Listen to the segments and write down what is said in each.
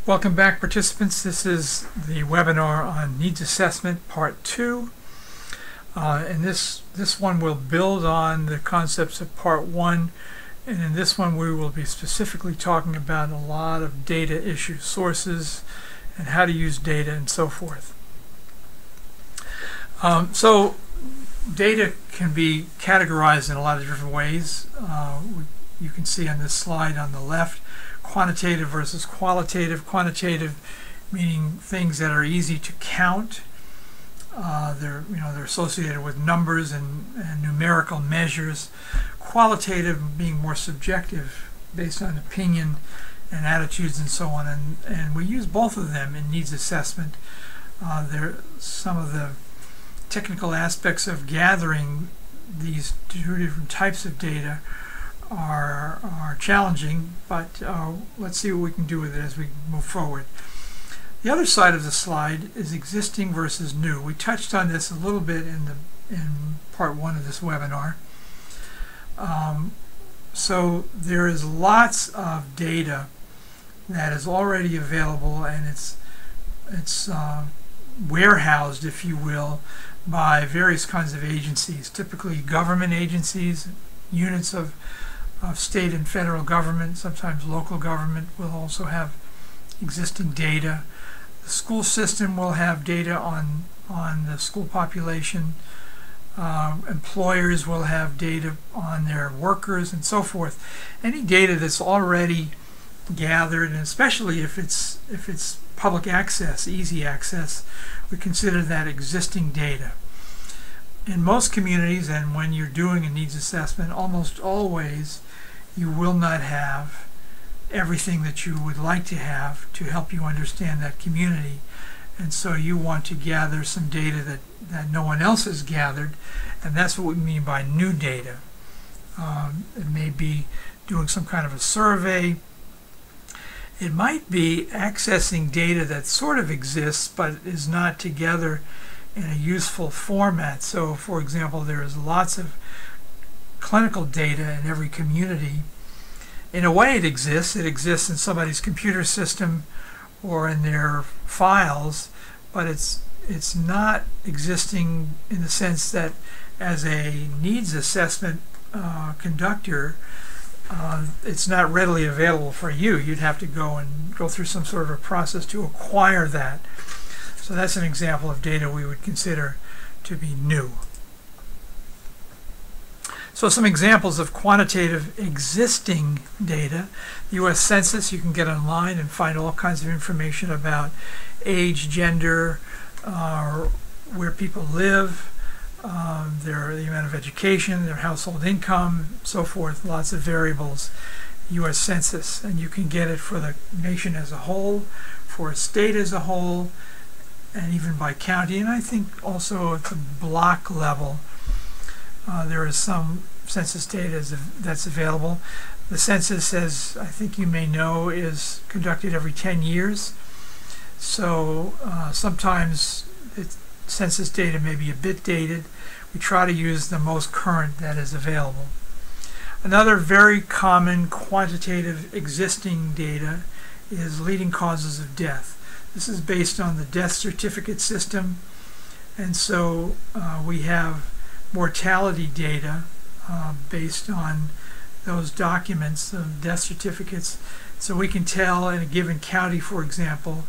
Welcome back, participants. This is the webinar on Needs Assessment Part 2. And this one will build on the concepts of Part 1. And in this one we will be specifically talking about a lot of data issue sources and how to use data and so forth. So data can be categorized in a lot of different ways. You can see on this slide on the left, quantitative versus qualitative. Quantitative meaning things that are easy to count. They're associated with numbers and numerical measures. Qualitative being more subjective, based on opinion and attitudes and so on. And we use both of them in needs assessment. Some of the technical aspects of gathering these two different types of data are challenging, but let's see what we can do with it as we move forward. The other side of the slide is existing versus new. We touched on this a little bit in part 1 of this webinar. So there is lots of data that is already available, and it's warehoused, if you will, by various kinds of agencies, typically government agencies, units of state and federal government. Sometimes local government will also have existing data. The school system will have data on the school population. Employers will have data on their workers and so forth. Any data that's already gathered, and especially if it's public access, easy access, we consider that existing data. In most communities, and when you're doing a needs assessment, almost always you will not have everything that you would like to have to help you understand that community. And so you want to gather some data that no one else has gathered, and that's what we mean by new data. It may be doing some kind of a survey. It might be accessing data that sort of exists but is not together in a useful format. So, for example, there is lots of clinical data in every community. In a way it exists in somebody's computer system or in their files, but it's not existing in the sense that as a needs assessment conductor, it's not readily available for you. You'd have to go through some sort of a process to acquire that. So that's an example of data we would consider to be new. So some examples of quantitative existing data. The U.S. Census, you can get online and find all kinds of information about age, gender, where people live, the amount of education, their household income, so forth, lots of variables. U.S. Census, and you can get it for the nation as a whole, for a state as a whole, and even by county, and I think also at the block level. There is some census data that's available. The census, as I think you may know, is conducted every 10 years. So sometimes census data may be a bit dated. We try to use the most current that is available. Another very common quantitative existing data is leading causes of death. This is based on the death certificate system, and so we have mortality data based on those documents, the death certificates, so we can tell in a given county, for example,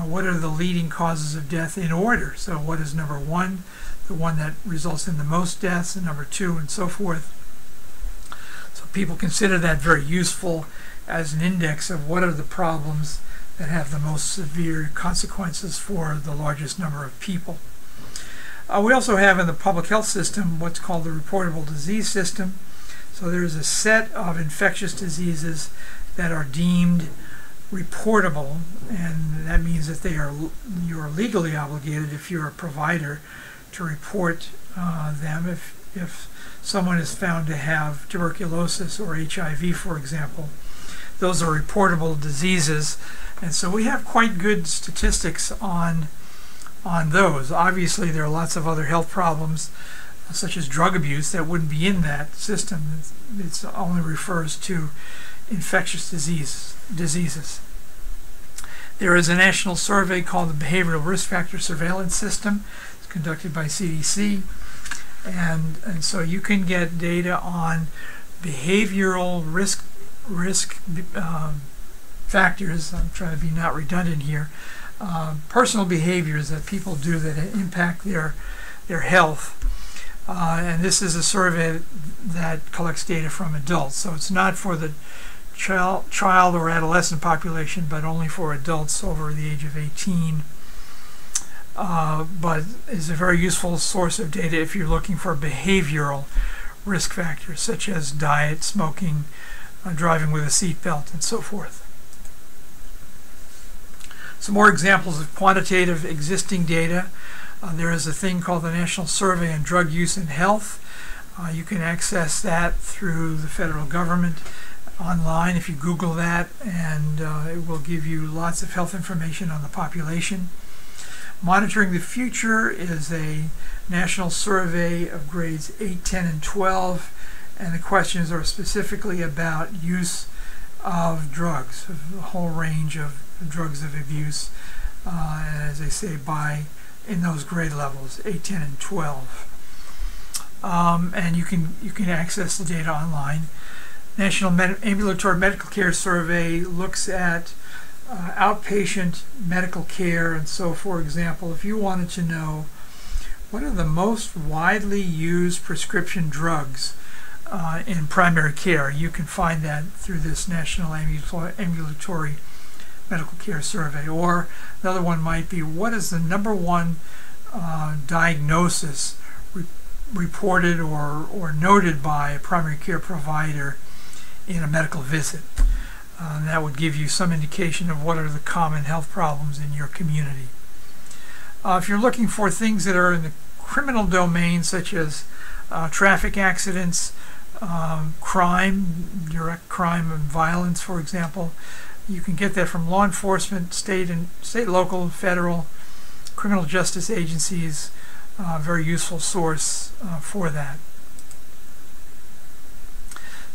what are the leading causes of death in order. So what is number 1, the one that results in the most deaths, and number 2, and so forth. So people consider that very useful as an index of what are the problems that have the most severe consequences for the largest number of people. We also have in the public health system what's called the reportable disease system. So there's a set of infectious diseases that are deemed reportable, and that means that you're legally obligated, if you're a provider, to report them. If someone is found to have tuberculosis or HIV, for example, those are reportable diseases, and so we have quite good statistics on those. Obviously there are lots of other health problems such as drug abuse that wouldn't be in that system. It only refers to infectious diseases. There is a national survey called the Behavioral Risk Factor Surveillance System. It's conducted by CDC. And so you can get data on behavioral risk factors. I'm trying to be not redundant here. Personal behaviors that people do that impact their health. And this is a survey that collects data from adults. So it's not for the child or adolescent population, but only for adults over the age of 18. But is a very useful source of data if you're looking for behavioral risk factors such as diet, smoking, driving with a seatbelt, and so forth. Some more examples of quantitative existing data. There is a thing called the National Survey on Drug Use and Health. You can access that through the federal government online if you Google that, and it will give you lots of health information on the population. Monitoring the Future is a national survey of grades 8, 10, and 12, and the questions are specifically about use of drugs, a whole range of drugs of abuse, as I say, in those grade levels, 8, 10, and 12. And you can access the data online. National Ambulatory Medical Care Survey looks at outpatient medical care, and so, for example, if you wanted to know what are the most widely used prescription drugs in primary care, you can find that through this National Ambulatory Medical Care Survey. Or another one might be, what is the #1 diagnosis reported or noted by a primary care provider in a medical visit? That would give you some indication of what are the common health problems in your community. If you're looking for things that are in the criminal domain, such as traffic accidents, crime, direct crime and violence, for example, you can get that from law enforcement, state, local, federal, criminal justice agencies. Very useful source for that.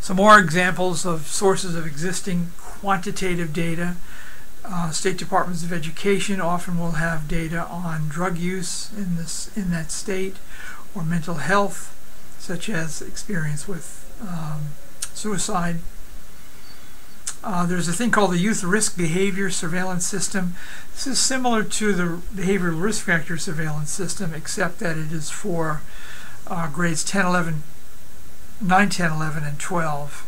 Some more examples of sources of existing quantitative data. State departments of education often will have data on drug use in that state, or mental health, such as experience with suicide. There's a thing called the Youth Risk Behavior Surveillance System. This is similar to the Behavioral Risk Factor Surveillance System, except that it is for grades 9, 10, 11, and 12,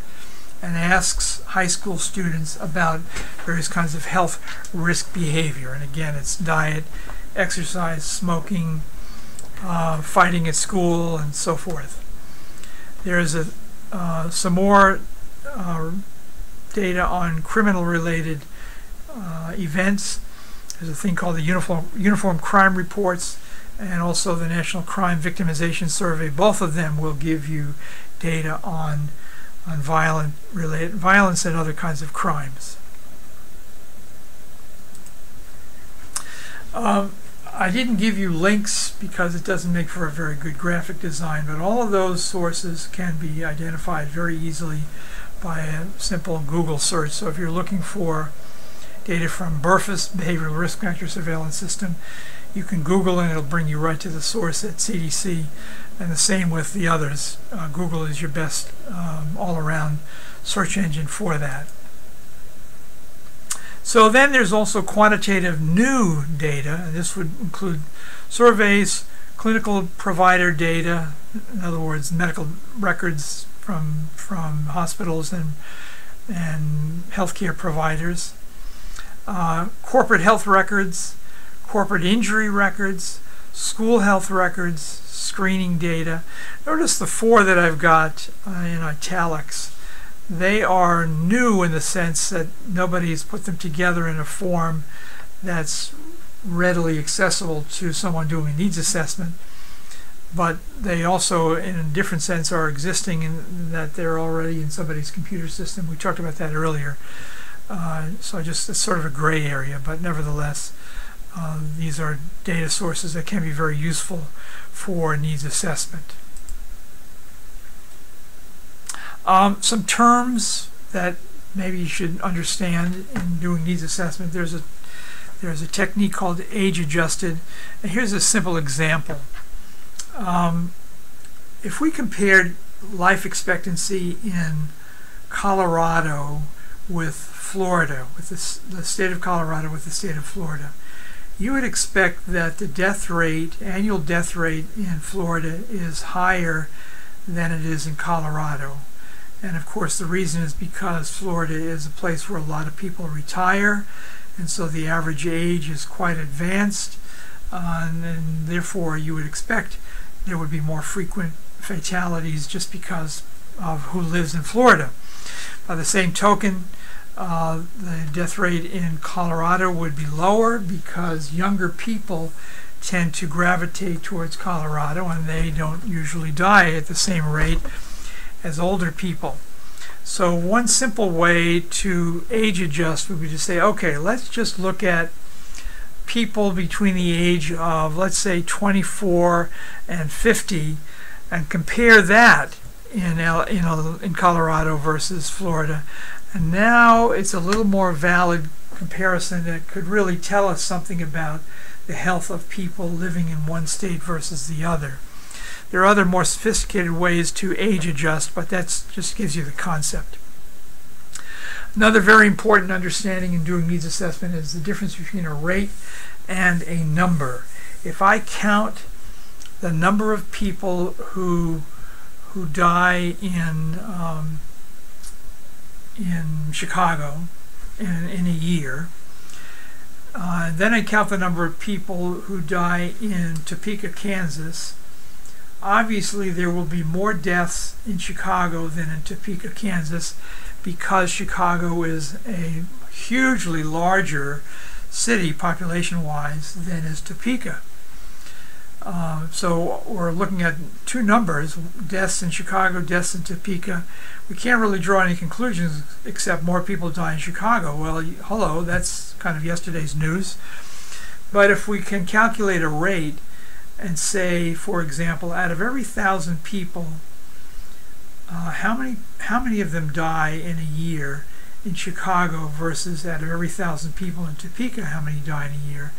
and asks high school students about various kinds of health risk behavior. And again, it's diet, exercise, smoking, fighting at school, and so forth. There is some more data on criminal-related events. There's a thing called the Uniform Crime Reports, and also the National Crime Victimization Survey. Both of them will give you data on violence and other kinds of crimes. I didn't give you links because it doesn't make for a very good graphic design, but all of those sources can be identified very easily by a simple Google search. So if you're looking for data from BRFIS, Behavioral Risk Factor Surveillance System, you can Google and it'll bring you right to the source at CDC, and the same with the others. Google is your best all-around search engine for that. So then there's also quantitative new data, and this would include surveys, clinical provider data, in other words, medical records from hospitals and healthcare providers, corporate health records, corporate injury records, school health records, screening data. Notice the 4 that I've got in italics. They are new in the sense that nobody's put them together in a form that's readily accessible to someone doing a needs assessment, but they also, in a different sense, are existing in that they're already in somebody's computer system. We talked about that earlier. So it's sort of a gray area, but nevertheless, these are data sources that can be very useful for needs assessment. Some terms that maybe you should understand in doing needs assessment. There's a There's a technique called age-adjusted. And here's a simple example. If we compared life expectancy in Colorado with Florida, with the state of Colorado with the state of Florida, you would expect that the death rate, annual death rate in Florida is higher than it is in Colorado. And of course the reason is because Florida is a place where a lot of people retire, and so the average age is quite advanced, and therefore you would expect there would be more frequent fatalities just because of who lives in Florida. By the same token, the death rate in Colorado would be lower because younger people tend to gravitate towards Colorado, and they don't usually die at the same rate as older people. So one simple way to age adjust would be to say, okay, let's just look at people between the age of, let's say, 24 and 50 and compare that in Colorado versus Florida. And now it's a little more valid comparison that could really tell us something about the health of people living in one state versus the other. There are other more sophisticated ways to age adjust, but that just gives you the concept. Another very important understanding in doing needs assessment is the difference between a rate and a number. If I count the number of people who die in Chicago in a year, then I count the number of people who die in Topeka, Kansas. Obviously there will be more deaths in Chicago than in Topeka, Kansas, because Chicago is a hugely larger city population-wise than is Topeka. So we're looking at two numbers, deaths in Chicago, deaths in Topeka. We can't really draw any conclusions except more people die in Chicago. Well, hello, that's kind of yesterday's news. But if we can calculate a rate and say, for example, out of every 1,000 people, how many of them die in a year in Chicago versus out of every 1,000 people in Topeka, how many die in a year?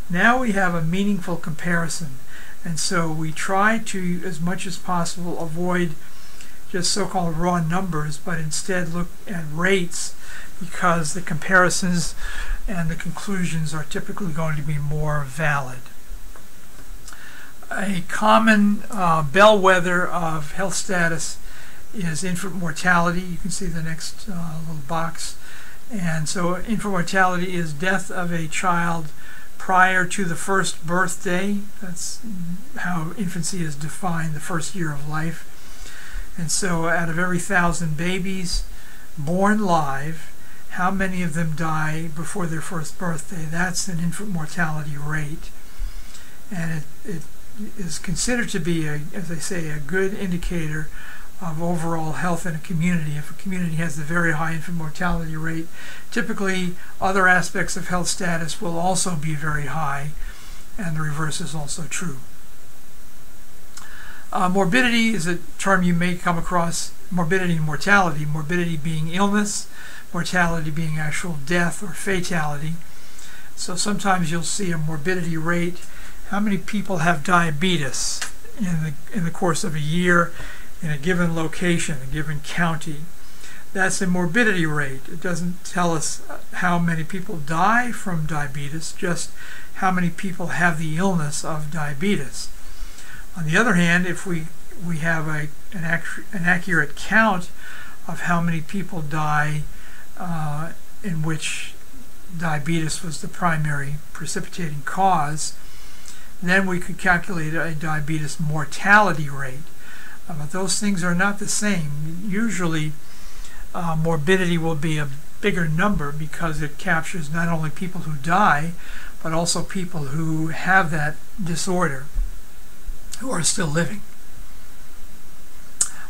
Now we have a meaningful comparison. And so we try to, as much as possible, avoid just so-called raw numbers, but instead look at rates, because the comparisons and the conclusions are typically going to be more valid. A common bellwether of health status is infant mortality. You can see the next little box. And so infant mortality is death of a child prior to the first birthday. That's how infancy is defined, the first year of life. And so out of every 1,000 babies born live, how many of them die before their first birthday? That's an infant mortality rate. And it is considered to be, as I say, a good indicator of overall health in a community. If a community has a very high infant mortality rate, typically other aspects of health status will also be very high, and the reverse is also true. Morbidity is a term you may come across, morbidity and mortality, morbidity being illness, mortality being actual death or fatality. So sometimes you'll see a morbidity rate. How many people have diabetes in the course of a year in a given location, a given county? That's a morbidity rate. It doesn't tell us how many people die from diabetes, just how many people have the illness of diabetes. On the other hand, if we have an accurate count of how many people die in which diabetes was the primary precipitating cause, then we could calculate a diabetes mortality rate. But those things are not the same. Usually morbidity will be a bigger number because it captures not only people who die, but also people who have that disorder, who are still living.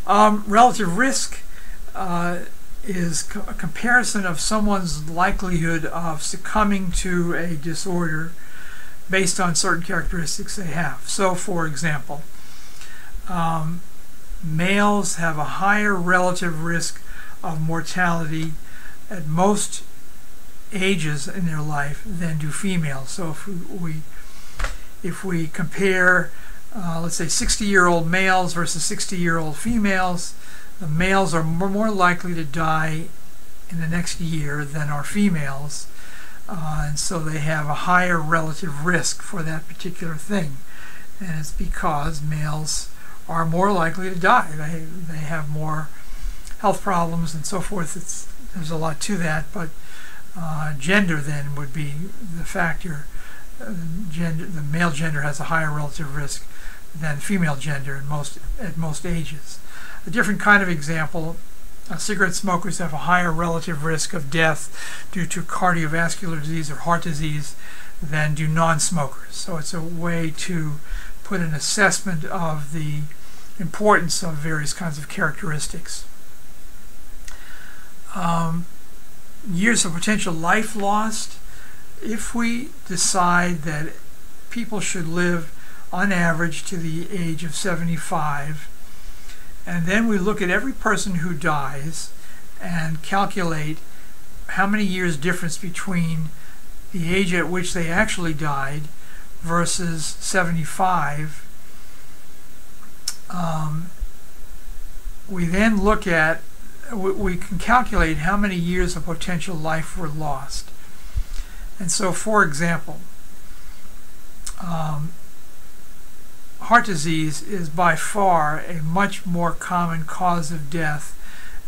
Relative risk is a comparison of someone's likelihood of succumbing to a disorder based on certain characteristics they have. So, for example, males have a higher relative risk of mortality at most ages in their life than do females. So if we compare, let's say, 60-year-old males versus 60-year-old females, the males are more likely to die in the next year than are females, and so they have a higher relative risk for that particular thing. And it's because males are more likely to die. They have more health problems and so forth. There's a lot to that, but gender then would be the factor. The male gender has a higher relative risk than female gender at most ages. A different kind of example, cigarette smokers have a higher relative risk of death due to cardiovascular disease or heart disease than do non-smokers. So it's a way to put an assessment of the importance of various kinds of characteristics. Years of potential life lost. If we decide that people should live on average to the age of 75, and then we look at every person who dies and calculate how many years difference between the age at which they actually died versus 75, we then look at, we can calculate how many years of potential life were lost. And so, for example, heart disease is by far a much more common cause of death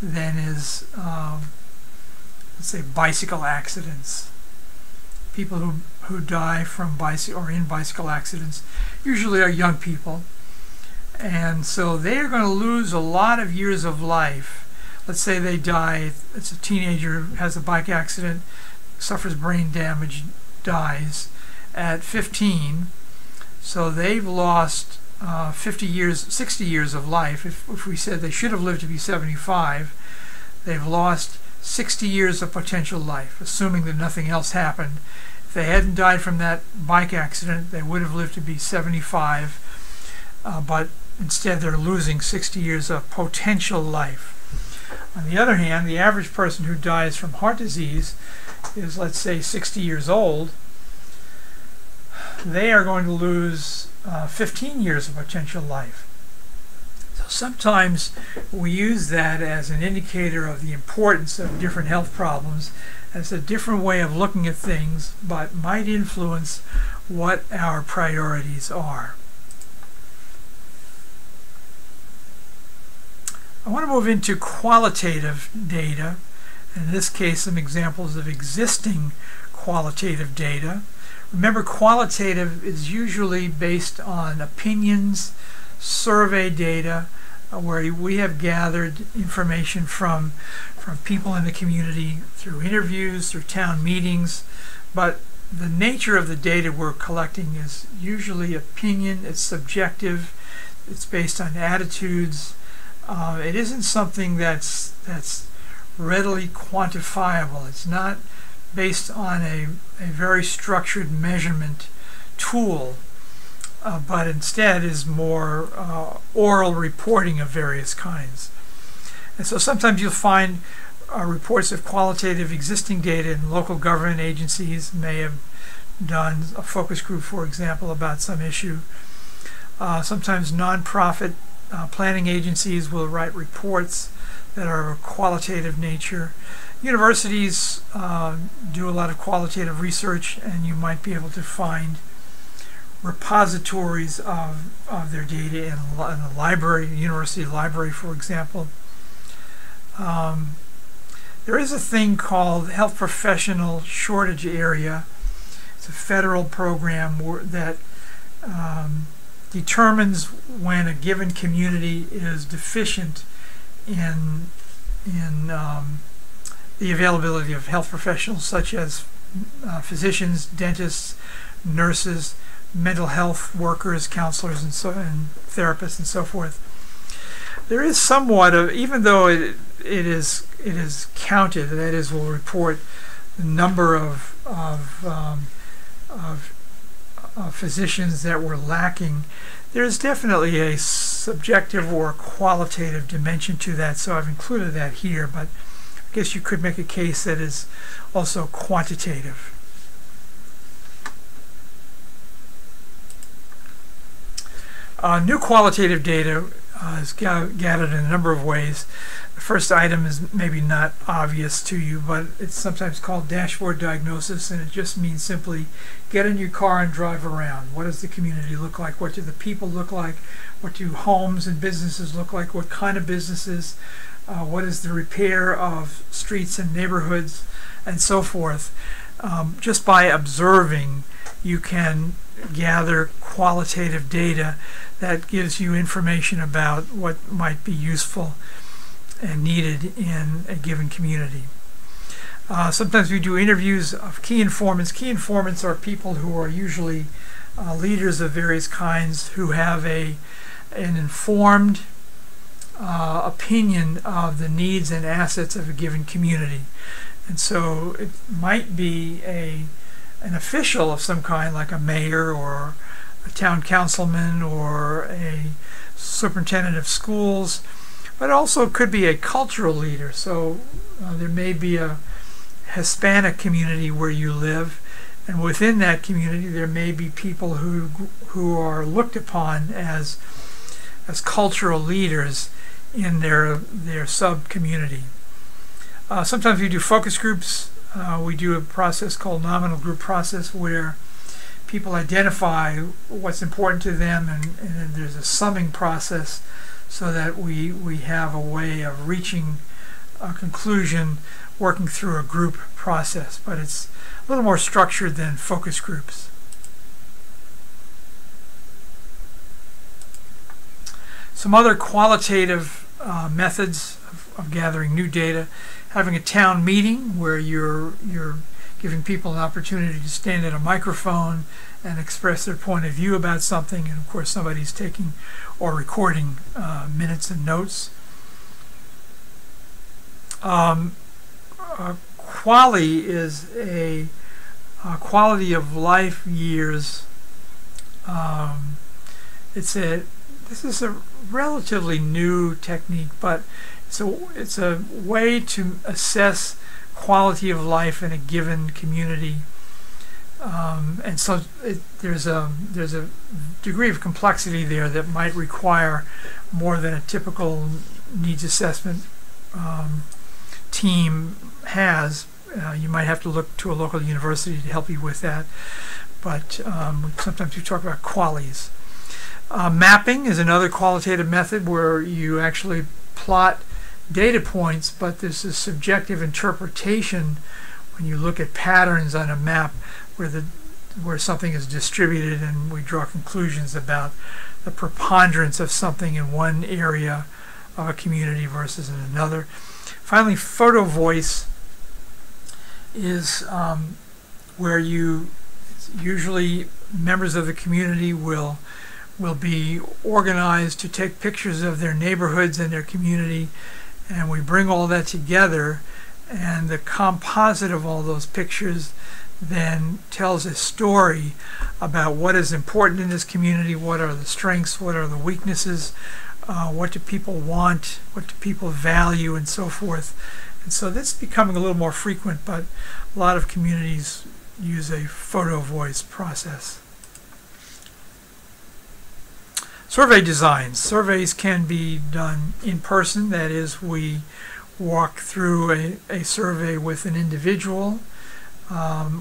than is, let's say, bicycle accidents. People who die from in bicycle accidents usually are young people, and so they are going to lose a lot of years of life. Let's say they die, it's a teenager who has a bike accident, suffers brain damage, dies at 15, so they've lost 50 years, 60 years of life. If we said they should have lived to be 75, they've lost 60 years of potential life, assuming that nothing else happened. If they hadn't died from that bike accident, they would have lived to be 75, but instead they're losing 60 years of potential life. On the other hand, the average person who dies from heart disease is, let's say, 60 years old. They are going to lose 15 years of potential life. So sometimes we use that as an indicator of the importance of different health problems, as a different way of looking at things, but might influence what our priorities are. I want to move into qualitative data. In this case, some examples of existing qualitative data. Remember, qualitative is usually based on opinions, survey data, where we have gathered information from people in the community through interviews, through town meetings, but the nature of the data we're collecting is usually opinion, it's subjective, it's based on attitudes. It isn't something that's readily quantifiable. It's not based on a very structured measurement tool, but instead is more oral reporting of various kinds. And so sometimes you'll find reports of qualitative existing data in local government agencies may have done a focus group, for example, about some issue. Sometimes nonprofit planning agencies will write reports that are of qualitative nature. Universities do a lot of qualitative research, and you might be able to find repositories of their data in a library, university library, for example. There is a thing called Health Professional Shortage Area. It's a federal program that determines when a given community is deficient in the availability of health professionals such as physicians, dentists, nurses, mental health workers, counselors, and therapists, and so forth. There is somewhat of, even though it is counted, that is, will report the number of physicians that were lacking, there's definitely a subjective or qualitative dimension to that, so I've included that here. But guess you could make a case that is also quantitative. New qualitative data is gathered in a number of ways. The first item is maybe not obvious to you, but it's sometimes called dashboard diagnosis, and it just means simply get in your car and drive around. What does the community look like? What do the people look like? What do homes and businesses look like? What kind of businesses? What is the repair of streets and neighborhoods, and so forth. Just by observing, you can gather qualitative data that gives you information about what might be useful and needed in a given community. Sometimes we do interviews of key informants. Key informants are people who are usually leaders of various kinds who have an informed opinion of the needs and assets of a given community. And so it might be an official of some kind, like a mayor or a town councilman or a superintendent of schools, but also could be a cultural leader. So there may be a Hispanic community where you live, and within that community there may be people who are looked upon as cultural leaders in their sub-community. Sometimes we do focus groups. We do a process called nominal group process where people identify what's important to them, and then there's a summing process so that we have a way of reaching a conclusion working through a group process. But it's a little more structured than focus groups. Some other qualitative methods of gathering new data: having a town meeting where you're giving people an opportunity to stand at a microphone and express their point of view about something, and of course somebody's taking or recording minutes and notes. Quali is a quality of life years. This is a relatively new technique, but it's a way to assess quality of life in a given community, and so there's a degree of complexity there that might require more than a typical needs assessment team has. You might have to look to a local university to help you with that, but sometimes we talk about qualies. Mapping is another qualitative method where you actually plot data points, but there's a subjective interpretation when you look at patterns on a map where something is distributed, and we draw conclusions about the preponderance of something in one area of a community versus in another. Finally, photo voice is where usually members of the community will be organized to take pictures of their neighborhoods and their community, and we bring all that together, and the composite of all those pictures then tells a story about what is important in this community, what are the strengths, what are the weaknesses, what do people want, what do people value, and so forth. And so this is becoming a little more frequent, but a lot of communities use a photo voice process. Survey designs. Surveys can be done in person. That is, we walk through a survey with an individual,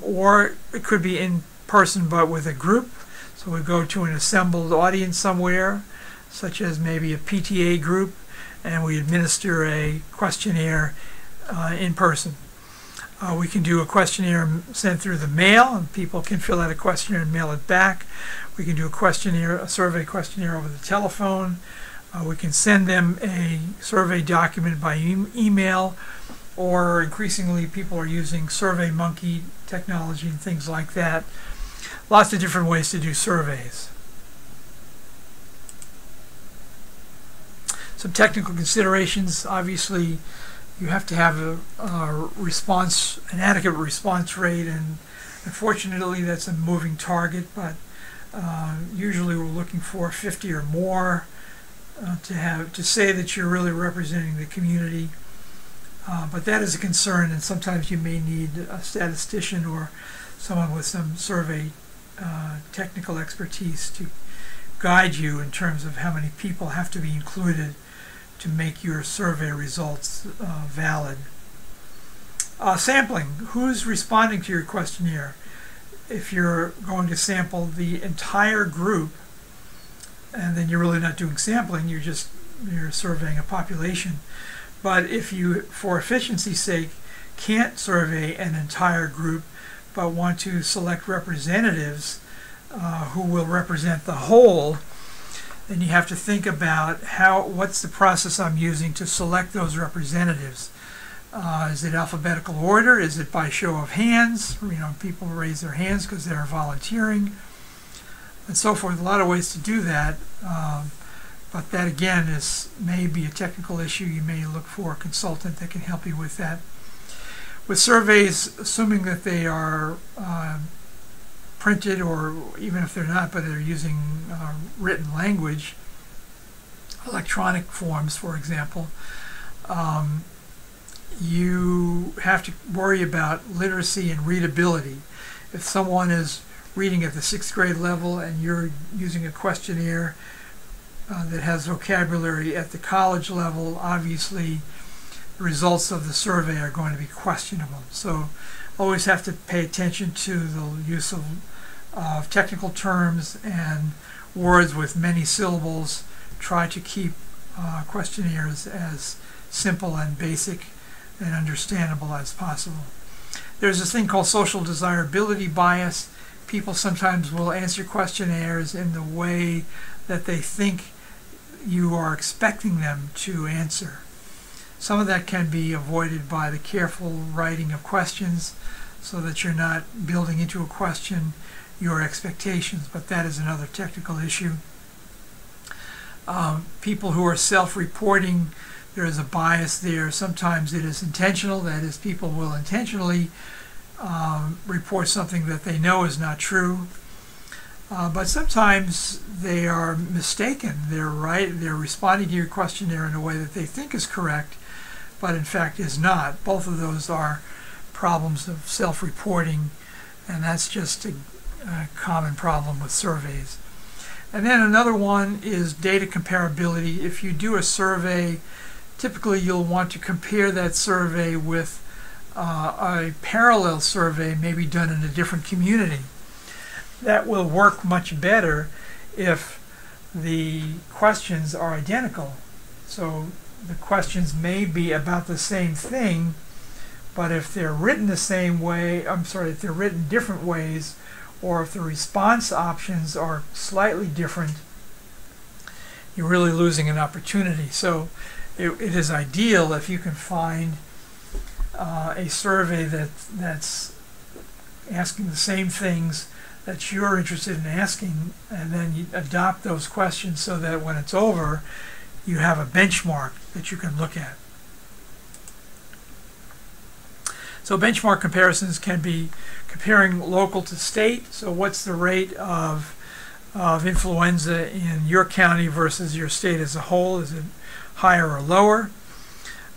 or it could be in person but with a group. So we go to an assembled audience somewhere, such as maybe a PTA group, and we administer a questionnaire in person. We can do a questionnaire sent through the mail, and people can fill out a questionnaire and mail it back. We can do a survey questionnaire over the telephone. We can send them a survey document by email, or increasingly people are using SurveyMonkey technology and things like that. Lots of different ways to do surveys. Some technical considerations. Obviously, you have to have an adequate response rate, and unfortunately that's a moving target, but usually we're looking for 50 or more to say that you're really representing the community. But that is a concern, and sometimes you may need a statistician or someone with some survey technical expertise to guide you in terms of how many people have to be included to make your survey results valid. Sampling. Who's responding to your questionnaire? If you're going to sample the entire group, and then you're really not doing sampling, you're surveying a population. But if you, for efficiency's sake, can't survey an entire group, but want to select representatives who will represent the whole, then you have to think about what's the process I'm using to select those representatives. Is it alphabetical order? Is it by show of hands? People raise their hands because they're volunteering, and so forth. A lot of ways to do that, but that again may be a technical issue. You may look for a consultant that can help you with that. With surveys, assuming that they are printed, or even if they're not, but they're using written language, electronic forms, for example, you have to worry about literacy and readability. If someone is reading at the 6th grade level and you're using a questionnaire that has vocabulary at the college level, obviously the results of the survey are going to be questionable. So always have to pay attention to the use of technical terms and words with many syllables. Try to keep questionnaires as simple and basic and understandable as possible. There's this thing called social desirability bias. People sometimes will answer questionnaires in the way that they think you are expecting them to answer. Some of that can be avoided by the careful writing of questions so that you're not building into a question your expectations, but that is another technical issue. People who are self-reporting, there is a bias there. Sometimes it is intentional, that is, people will intentionally report something that they know is not true. But sometimes they are mistaken. They're responding to your questionnaire in a way that they think is correct, but in fact is not. Both of those are problems of self-reporting, and that's just a common problem with surveys. And then another one is data comparability. If you do a survey, typically you'll want to compare that survey with a parallel survey maybe done in a different community. That will work much better if the questions are identical. So the questions may be about the same thing, but if they're written the same way, if they're written different ways, or if the response options are slightly different, you're really losing an opportunity. So it is ideal if you can find a survey that's asking the same things that you're interested in asking, and then you adopt those questions so that when it's over, you have a benchmark that you can look at. So benchmark comparisons can be comparing local to state. So what's the rate of influenza in your county versus your state as a whole? Is it higher or lower?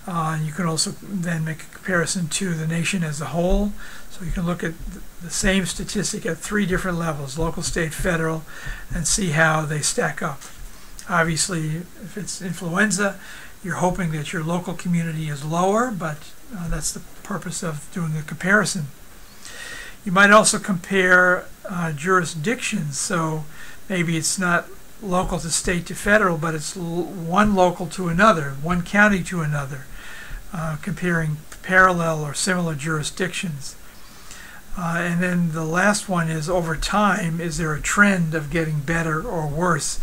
You can also then make a comparison to the nation as a whole. So you can look at the same statistic at 3 different levels, local, state, federal, and see how they stack up. Obviously, if it's influenza, you're hoping that your local community is lower, but that's the purpose of doing a comparison. You might also compare jurisdictions. So maybe it's not local to state to federal, but it's one local to another, one county to another, comparing parallel or similar jurisdictions. And then the last one is, over time, is there a trend of getting better or worse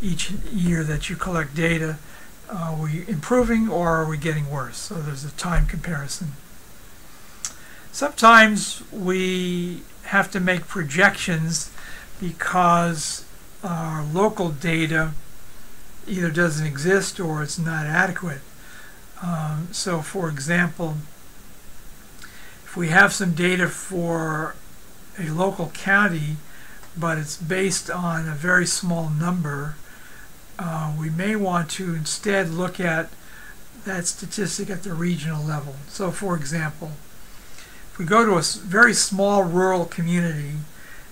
each year that you collect data? Are we improving or are we getting worse? So there's a time comparison. Sometimes we have to make projections because our local data either doesn't exist or it's not adequate. So for example, if we have some data for a local county, but it's based on a very small number, we may want to instead look at that statistic at the regional level. So for example, if we go to a very small rural community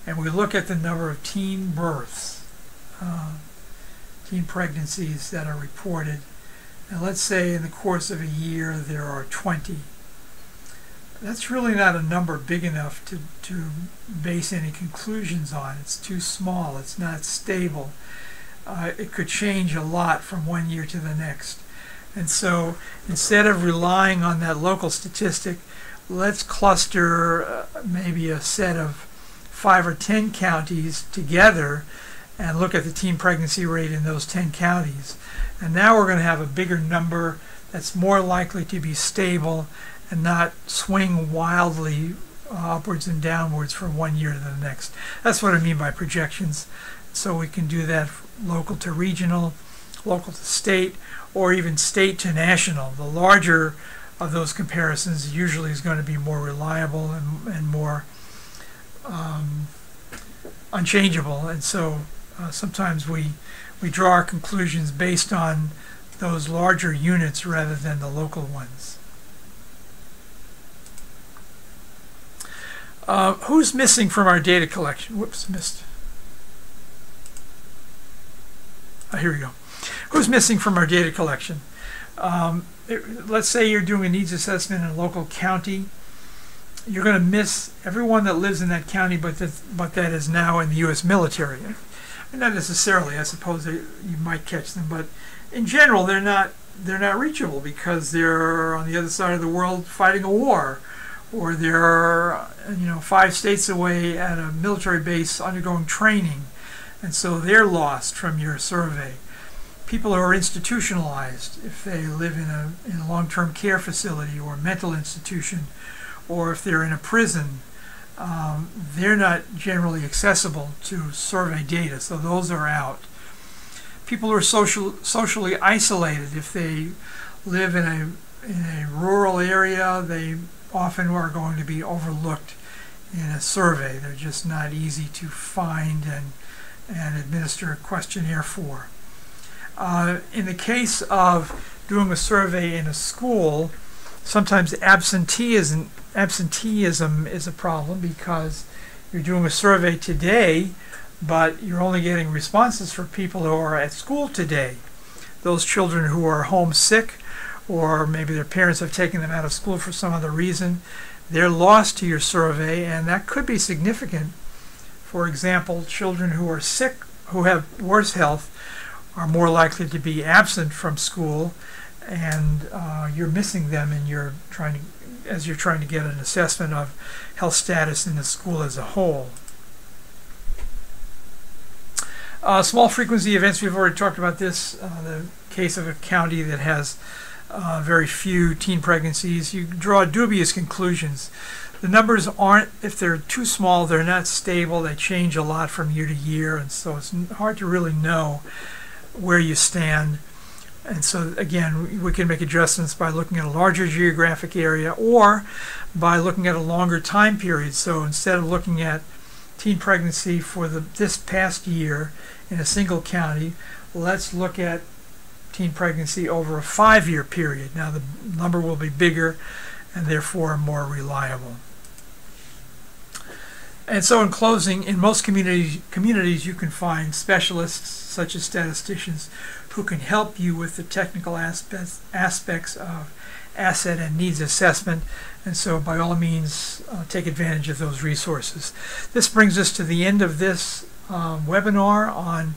and we look at the number of teen births, teen pregnancies that are reported, and let's say in the course of a year there are 20, that's really not a number big enough to base any conclusions on. It's too small, it's not stable. It could change a lot from one year to the next. And so instead of relying on that local statistic, let's cluster maybe a set of 5 or 10 counties together and look at the teen pregnancy rate in those 10 counties. And now we're going to have a bigger number that's more likely to be stable and not swing wildly upwards and downwards from one year to the next. That's what I mean by projections. So we can do that local to regional, local to state, or even state to national. The larger of those comparisons usually is going to be more reliable and more unchangeable. And so sometimes we draw our conclusions based on those larger units rather than the local ones. Who's missing from our data collection? Whoops, missed. Here we go. Who's missing from our data collection? Let's say you're doing a needs assessment in a local county. You're going to miss everyone that lives in that county, but that is now in the U.S. military. Not necessarily. I suppose you might catch them, but in general, they're not reachable because they're on the other side of the world fighting a war, or they're 5 states away at a military base undergoing training, and so they're lost from your survey. People who are institutionalized, if they live in a long-term care facility or a mental institution, or if they're in a prison, they're not generally accessible to survey data, so those are out. People who are socially isolated, if they live in a rural area, they often are going to be overlooked in a survey. They're just not easy to find and administer a questionnaire for. In the case of doing a survey in a school, sometimes absenteeism is a problem because you're doing a survey today, but you're only getting responses for people who are at school today. Those children who are homesick, or maybe their parents have taken them out of school for some other reason, they're lost to your survey, and that could be significant. For example, children who are sick, who have worse health, are more likely to be absent from school, and you're missing them, and as you're trying to get an assessment of health status in the school as a whole. Small frequency events, we've already talked about this. The case of a county that has very few teen pregnancies, you draw dubious conclusions. The numbers aren't, if they're too small, they're not stable. They change a lot from year to year, and so it's hard to really know where you stand. And so again, we can make adjustments by looking at a larger geographic area or by looking at a longer time period. So instead of looking at teen pregnancy for this past year in a single county, let's look at teen pregnancy over a 5-year period. Now the number will be bigger and therefore more reliable. And so in closing, in most communities you can find specialists such as statisticians who can help you with the technical aspects of asset and needs assessment, and so by all means take advantage of those resources. This brings us to the end of this webinar on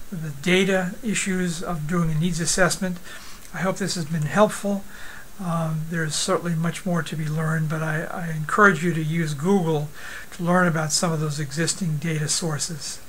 the data issues of doing a needs assessment. I hope this has been helpful. There's certainly much more to be learned, but I encourage you to use Google to learn about some of those existing data sources.